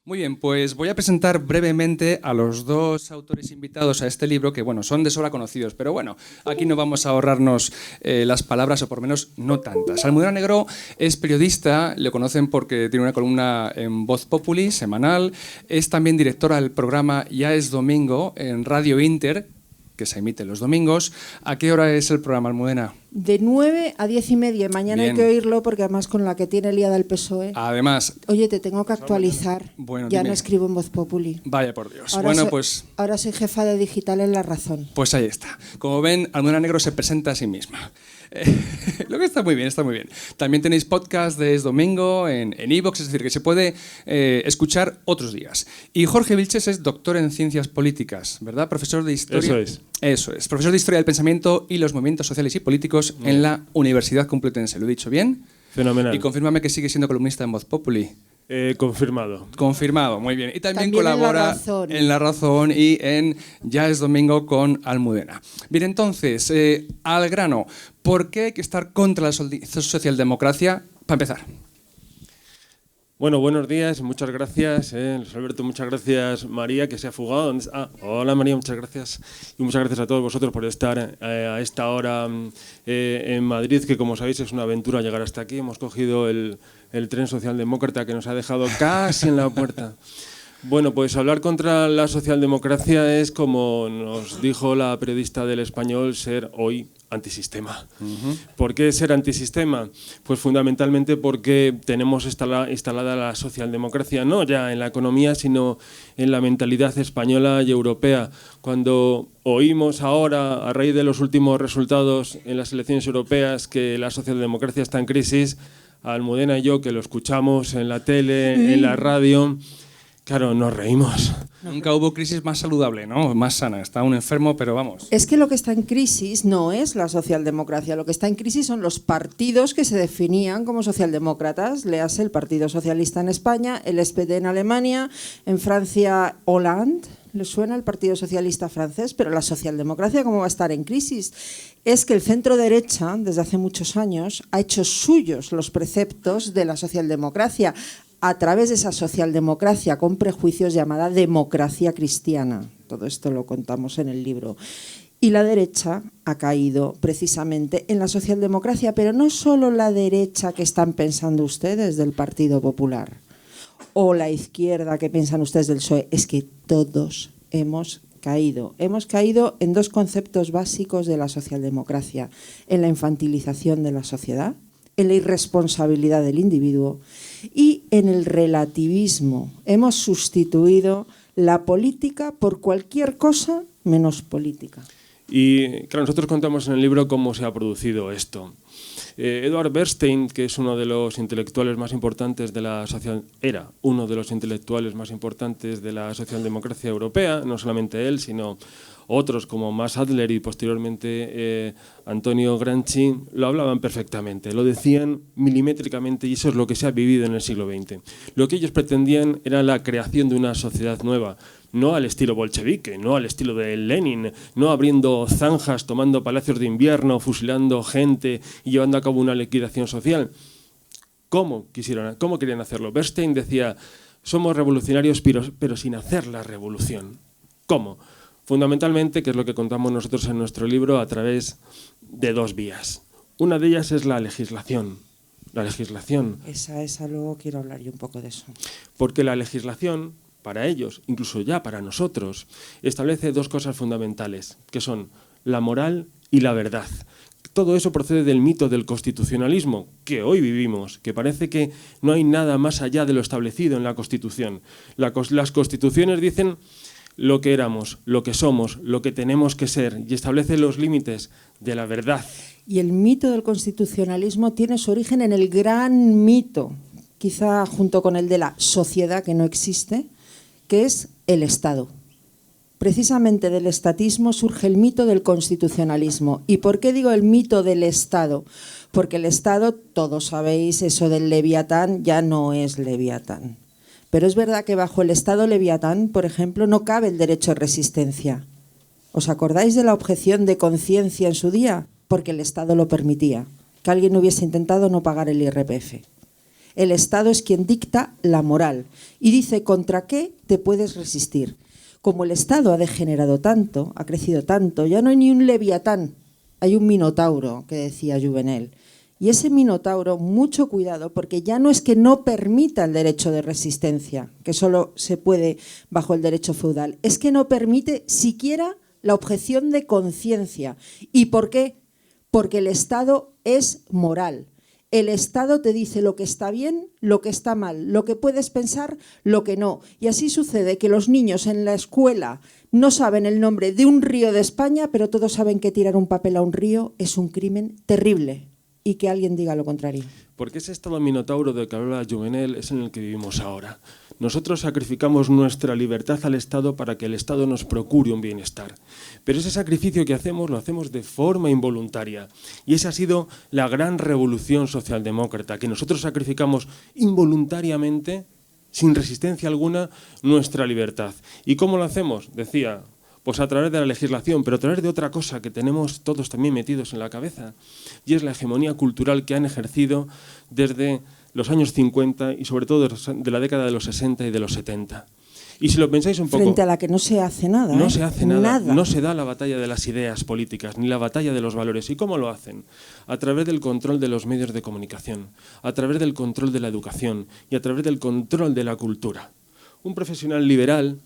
Muy bien, pues voy a presentar brevemente a los dos autores invitados a este libro, que bueno, son de sobra conocidos, pero bueno, aquí no vamos a ahorrarnos las palabras, o por lo menos no tantas. Almudena Negro es periodista, le conocen porque tiene una columna en Voz Populi, semanal, es también directora del programa Ya es Domingo en Radio Inter, que se emite los domingos. ¿A qué hora es el programa, Almudena? De 9 a 10:30. Mañana Bien. Hay que oírlo porque además con la que tiene liada el PSOE. Además... Oye, te tengo que actualizar. Bueno, ya dime. No escribo en Voz Populi. Vaya por Dios. Ahora Bueno, pues... Ahora soy jefa de digital en La Razón. Pues ahí está. Como ven, Almudena Negro se presenta a sí misma. Lo que está muy bien, está muy bien. También tenéis podcast de Es Domingo en iVoox, es decir, que se puede escuchar otros días. Y Jorge Vilches es doctor en Ciencias Políticas, ¿verdad? Profesor de Historia. Eso es. Profesor de Historia del Pensamiento y los Movimientos Sociales y Políticos en la Universidad Complutense. ¿Lo he dicho bien? Fenomenal. Y confírmame que sigue siendo columnista en Voz Populi. Confirmado. Confirmado, muy bien. Y también colabora en La Razón y en Ya es Domingo con Almudena. Bien, entonces, al grano. ¿Por qué hay que estar contra la socialdemocracia? Para empezar. Bueno, buenos días, muchas gracias, Luis Alberto, muchas gracias, María, que se ha fugado. Hola María, muchas gracias. Y muchas gracias a todos vosotros por estar a esta hora en Madrid, que como sabéis es una aventura llegar hasta aquí. Hemos cogido el tren socialdemócrata que nos ha dejado casi en la puerta. Bueno, pues hablar contra la socialdemocracia es, como nos dijo la periodista del Español, ser hoy antisistema. ¿Por qué ser antisistema? Pues fundamentalmente porque tenemos instalada la socialdemocracia, no ya en la economía, sino en la mentalidad española y europea. Cuando oímos ahora, a raíz de los últimos resultados en las elecciones europeas, que la socialdemocracia está en crisis, Almudena y yo, que lo escuchamos en la tele, en la radio... Claro, nos reímos. Nunca hubo crisis más saludable, ¿no? Más sana. Está un enfermo, pero vamos. Es que lo que está en crisis no es la socialdemocracia. Lo que está en crisis son los partidos que se definían como socialdemócratas. Léase el Partido Socialista en España, el SPD en Alemania, en Francia, Hollande. ¿Le suena el Partido Socialista francés? Pero la socialdemocracia, ¿cómo va a estar en crisis? Es que el centro derecha, desde hace muchos años, ha hecho suyos los preceptos de la socialdemocracia a través de esa socialdemocracia con prejuicios llamada democracia cristiana. Todo esto lo contamos en el libro. Y la derecha ha caído precisamente en la socialdemocracia, pero no solo la derecha que están pensando ustedes del Partido Popular o la izquierda que piensan ustedes del PSOE, es que todos hemos caído. Hemos caído en dos conceptos básicos de la socialdemocracia: en la infantilización de la sociedad, en la irresponsabilidad del individuo y en el relativismo. Hemos sustituido la política por cualquier cosa menos política. Y claro, nosotros contamos en el libro cómo se ha producido esto. Edward Bernstein, que es uno de los intelectuales más importantes de la era uno de los intelectuales más importantes de la socialdemocracia europea, no solamente él, sino otros como Max Adler y posteriormente Antonio Gramsci, lo hablaban perfectamente, lo decían milimétricamente, y eso es lo que se ha vivido en el siglo XX. Lo que ellos pretendían era la creación de una sociedad nueva, no al estilo bolchevique, no al estilo de Lenin, no abriendo zanjas, tomando palacios de invierno, fusilando gente y llevando a cabo una liquidación social. ¿Cómo querían hacerlo? Bernstein decía, somos revolucionarios pero sin hacer la revolución. ¿Cómo? Fundamentalmente, que es lo que contamos nosotros en nuestro libro, a través de dos vías. Una de ellas es la legislación. La legislación. Esa luego quiero hablar yo un poco de eso. Porque la legislación, para ellos, incluso ya para nosotros, establece dos cosas fundamentales, que son la moral y la verdad. Todo eso procede del mito del constitucionalismo que hoy vivimos, que parece que no hay nada más allá de lo establecido en la Constitución. Las constituciones dicen lo que éramos, lo que somos, lo que tenemos que ser, y establece los límites de la verdad. Y el mito del constitucionalismo tiene su origen en el gran mito, quizá junto con el de la sociedad que no existe, que es el Estado. Precisamente del estatismo surge el mito del constitucionalismo. ¿Y por qué digo el mito del Estado? Porque el Estado, todos sabéis, eso del Leviatán ya no es Leviatán. Pero es verdad que bajo el Estado Leviatán, por ejemplo, no cabe el derecho a resistencia. ¿Os acordáis de la objeción de conciencia en su día? Porque el Estado lo permitía, que alguien hubiese intentado no pagar el IRPF. El Estado es quien dicta la moral y dice contra qué te puedes resistir. Como el Estado ha degenerado tanto, ha crecido tanto, ya no hay ni un leviatán, hay un minotauro, que decía Juvenal. Y ese minotauro, mucho cuidado, porque ya no es que no permita el derecho de resistencia, que solo se puede bajo el derecho feudal, es que no permite siquiera la objeción de conciencia. ¿Y por qué? Porque el Estado es moral. El Estado te dice lo que está bien, lo que está mal, lo que puedes pensar, lo que no. Y así sucede que los niños en la escuela no saben el nombre de un río de España, pero todos saben que tirar un papel a un río es un crimen terrible. Y que alguien diga lo contrario. Porque ese estado minotauro del que hablaba Juvenal es en el que vivimos ahora. Nosotros sacrificamos nuestra libertad al Estado para que el Estado nos procure un bienestar. Pero ese sacrificio que hacemos lo hacemos de forma involuntaria. Y esa ha sido la gran revolución socialdemócrata, que nosotros sacrificamos involuntariamente, sin resistencia alguna, nuestra libertad. ¿Y cómo lo hacemos? Decía, pues a través de la legislación, pero a través de otra cosa que tenemos todos también metidos en la cabeza, y es la hegemonía cultural que han ejercido desde los años 50 y sobre todo de la década de los 60 y de los 70. Y si lo pensáis un poco... Frente a la que no se hace nada. No se hace nada. No se da la batalla de las ideas políticas, ni la batalla de los valores. ¿Y cómo lo hacen? A través del control de los medios de comunicación, a través del control de la educación y a través del control de la cultura. Un profesional liberal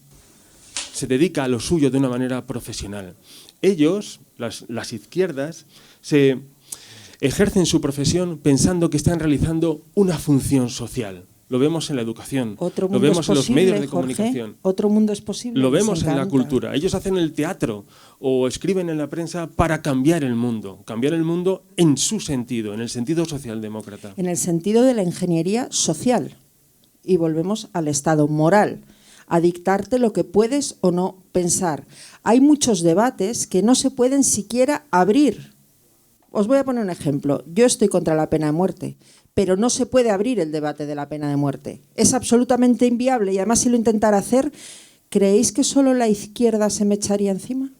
se dedica a lo suyo de una manera profesional. Ellos, las izquierdas, se ejercen su profesión pensando que están realizando una función social. Lo vemos en la educación, lo vemos en los medios de comunicación. Otro mundo es posible. Lo vemos en la cultura. Ellos hacen el teatro o escriben en la prensa para cambiar el mundo en su sentido, en el sentido socialdemócrata. En el sentido de la ingeniería social. Y volvemos al Estado moral, a dictarte lo que puedes o no pensar. Hay muchos debates que no se pueden siquiera abrir. Os voy a poner un ejemplo. Yo estoy contra la pena de muerte, pero no se puede abrir el debate de la pena de muerte. Es absolutamente inviable y además si lo intentara hacer, ¿creéis que solo la izquierda se me echaría encima?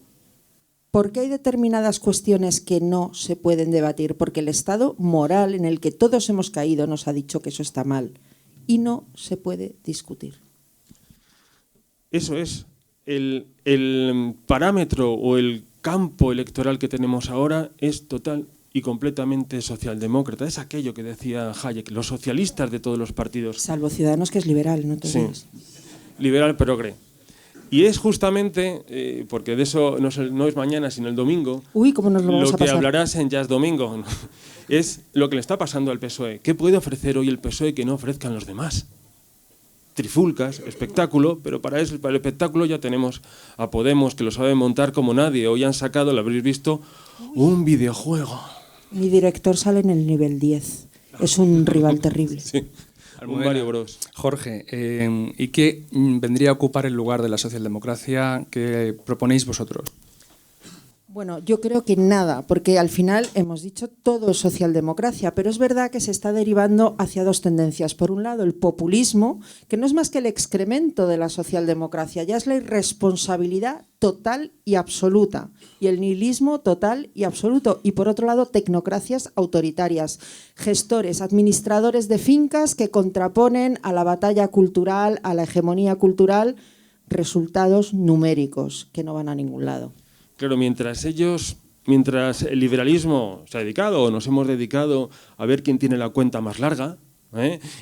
¿Por qué hay determinadas cuestiones que no se pueden debatir? Porque el estado moral en el que todos hemos caído nos ha dicho que eso está mal y no se puede discutir. Eso es. El parámetro o el campo electoral que tenemos ahora es total y completamente socialdemócrata. Es aquello que decía Hayek, los socialistas de todos los partidos. Salvo Ciudadanos, que es liberal, no te digas. Liberal progre. Y es justamente, porque de eso no es mañana, sino el domingo, ¿Cómo nos lo vamos a pasar? Lo que hablarás en Jazz Domingo, ¿no? Es lo que le está pasando al PSOE. ¿Qué puede ofrecer hoy el PSOE que no ofrezcan los demás? Trifulcas, espectáculo, pero para el espectáculo ya tenemos a Podemos, que lo sabe montar como nadie. Hoy han sacado, lo habréis visto, un videojuego. Mi director sale en el nivel 10. Es un rival terrible. Sí, un Mario Bros. Jorge, ¿y qué vendría a ocupar el lugar de la socialdemocracia que proponéis vosotros? Bueno, yo creo que nada, porque al final hemos dicho todo es socialdemocracia, pero es verdad que se está derivando hacia dos tendencias. Por un lado, el populismo, que no es más que el excremento de la socialdemocracia, ya es la irresponsabilidad total y absoluta, y el nihilismo total y absoluto. Y por otro lado, tecnocracias autoritarias, gestores, administradores de fincas que contraponen a la batalla cultural, a la hegemonía cultural, resultados numéricos que no van a ningún lado. Claro, mientras el liberalismo se ha dedicado o nos hemos dedicado a ver quién tiene la cuenta más larga,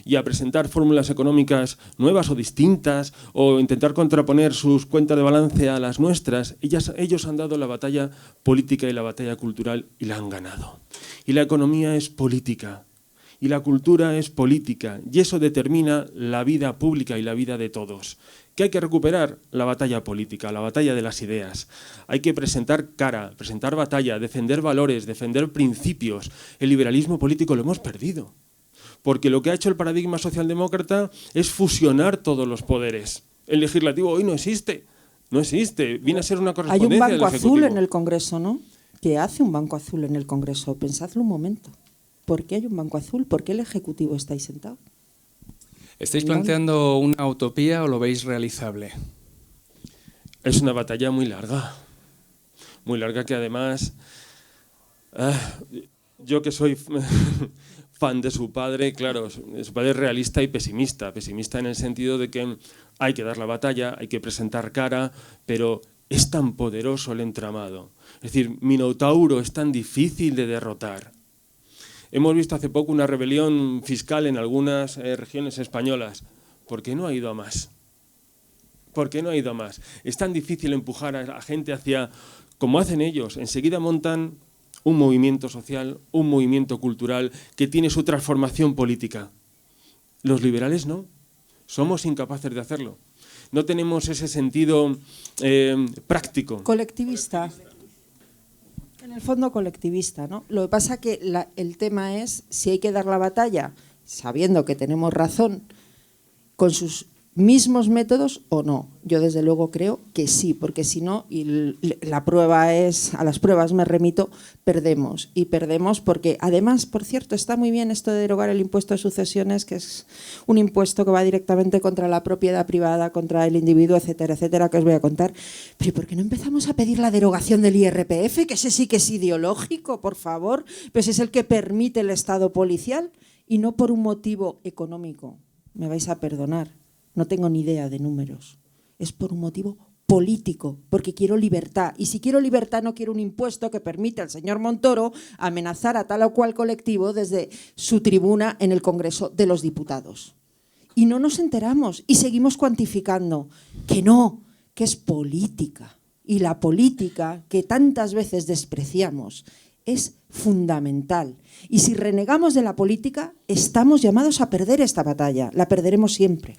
y a presentar fórmulas económicas nuevas o distintas o intentar contraponer sus cuentas de balance a las nuestras, ellos han dado la batalla política y la batalla cultural y la han ganado. Y la economía es política y la cultura es política y eso determina la vida pública y la vida de todos. ¿Qué hay que recuperar? La batalla política, la batalla de las ideas. Hay que presentar cara, presentar batalla, defender valores, defender principios. El liberalismo político lo hemos perdido. Porque lo que ha hecho el paradigma socialdemócrata es fusionar todos los poderes. El legislativo hoy no existe. No existe. Viene a ser una correspondencia del Ejecutivo. Hay un banco azul en el Congreso, ¿no? ¿Qué hace un banco azul en el Congreso? Pensadlo un momento. ¿Por qué hay un banco azul? ¿Por qué el Ejecutivo está ahí sentado? ¿Estáis planteando una utopía o lo veis realizable? Es una batalla muy larga que además, yo que soy fan de su padre, claro, su padre es realista y pesimista. Pesimista en el sentido de que hay que dar la batalla, hay que presentar cara, pero es tan poderoso el entramado. Es decir, Minotauro es tan difícil de derrotar. Hemos visto hace poco una rebelión fiscal en algunas regiones españolas. ¿Por qué no ha ido a más? ¿Por qué no ha ido a más? Es tan difícil empujar a la gente hacia, como hacen ellos, enseguida montan un movimiento social, un movimiento cultural que tiene su transformación política. Los liberales no, somos incapaces de hacerlo. No tenemos ese sentido práctico. Colectivista. En el fondo colectivista, ¿no? Lo que pasa que el tema es si hay que dar la batalla, sabiendo que tenemos razón, con sus mismos métodos o no. Yo desde luego creo que sí, porque si no, y la prueba es, a las pruebas me remito, perdemos. Y perdemos porque además, por cierto, está muy bien esto de derogar el impuesto de sucesiones, que es un impuesto que va directamente contra la propiedad privada, contra el individuo, etcétera, etcétera, que os voy a contar. Pero ¿por qué no empezamos a pedir la derogación del IRPF? Que ese sí que es ideológico, por favor, pues es el que permite el Estado policial y no por un motivo económico. Me vais a perdonar. No tengo ni idea de números. Es por un motivo político, porque quiero libertad. Y si quiero libertad, no quiero un impuesto que permita al señor Montoro amenazar a tal o cual colectivo desde su tribuna en el Congreso de los Diputados. Y no nos enteramos y seguimos cuantificando que no, que es política. Y la política, que tantas veces despreciamos, es fundamental. Y si renegamos de la política, estamos llamados a perder esta batalla. La perderemos siempre.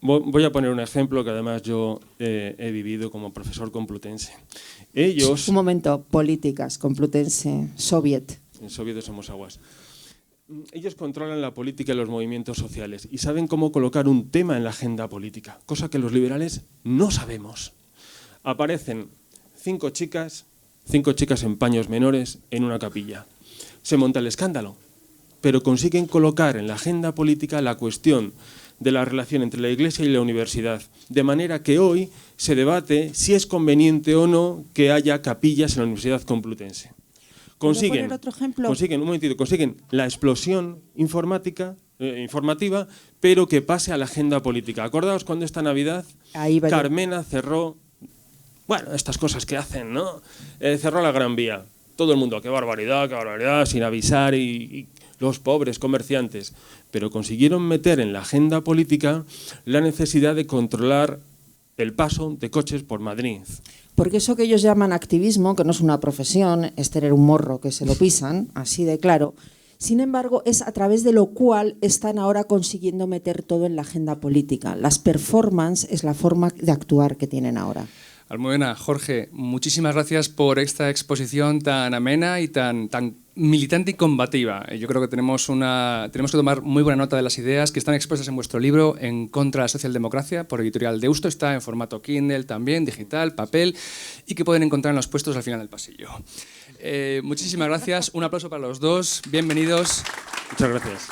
Voy a poner un ejemplo que además yo he vivido como profesor complutense. Ellos... Un momento, políticas, Complutense, Soviet. En Soviet de Somosaguas. Ellos controlan la política y los movimientos sociales y saben cómo colocar un tema en la agenda política, cosa que los liberales no sabemos. Aparecen 5 chicas en paños menores en una capilla. Se monta el escándalo, pero consiguen colocar en la agenda política la cuestión de la relación entre la Iglesia y la universidad, de manera que hoy se debate si es conveniente o no que haya capillas en la Universidad Complutense. Consiguen la explosión informativa, pero que pase a la agenda política. Acordaos cuando esta Navidad Carmena cerró, bueno, estas cosas que hacen, ¿no? Cerró la Gran Vía. Todo el mundo, qué barbaridad, sin avisar y los pobres comerciantes. Pero consiguieron meter en la agenda política la necesidad de controlar el paso de coches por Madrid. Porque eso que ellos llaman activismo, que no es una profesión, es tener un morro que se lo pisan, así de claro. Sin embargo, es a través de lo cual están ahora consiguiendo meter todo en la agenda política. Las performances es la forma de actuar que tienen ahora. Almudena, Jorge, muchísimas gracias por esta exposición tan amena y tan militante y combativa. Yo creo que tenemos que tomar muy buena nota de las ideas que están expuestas en vuestro libro En contra de la socialdemocracia, por Editorial Deusto. Está en formato Kindle también, digital, papel, y que pueden encontrar en los puestos al final del pasillo. Muchísimas gracias, un aplauso para los dos, bienvenidos. Muchas gracias.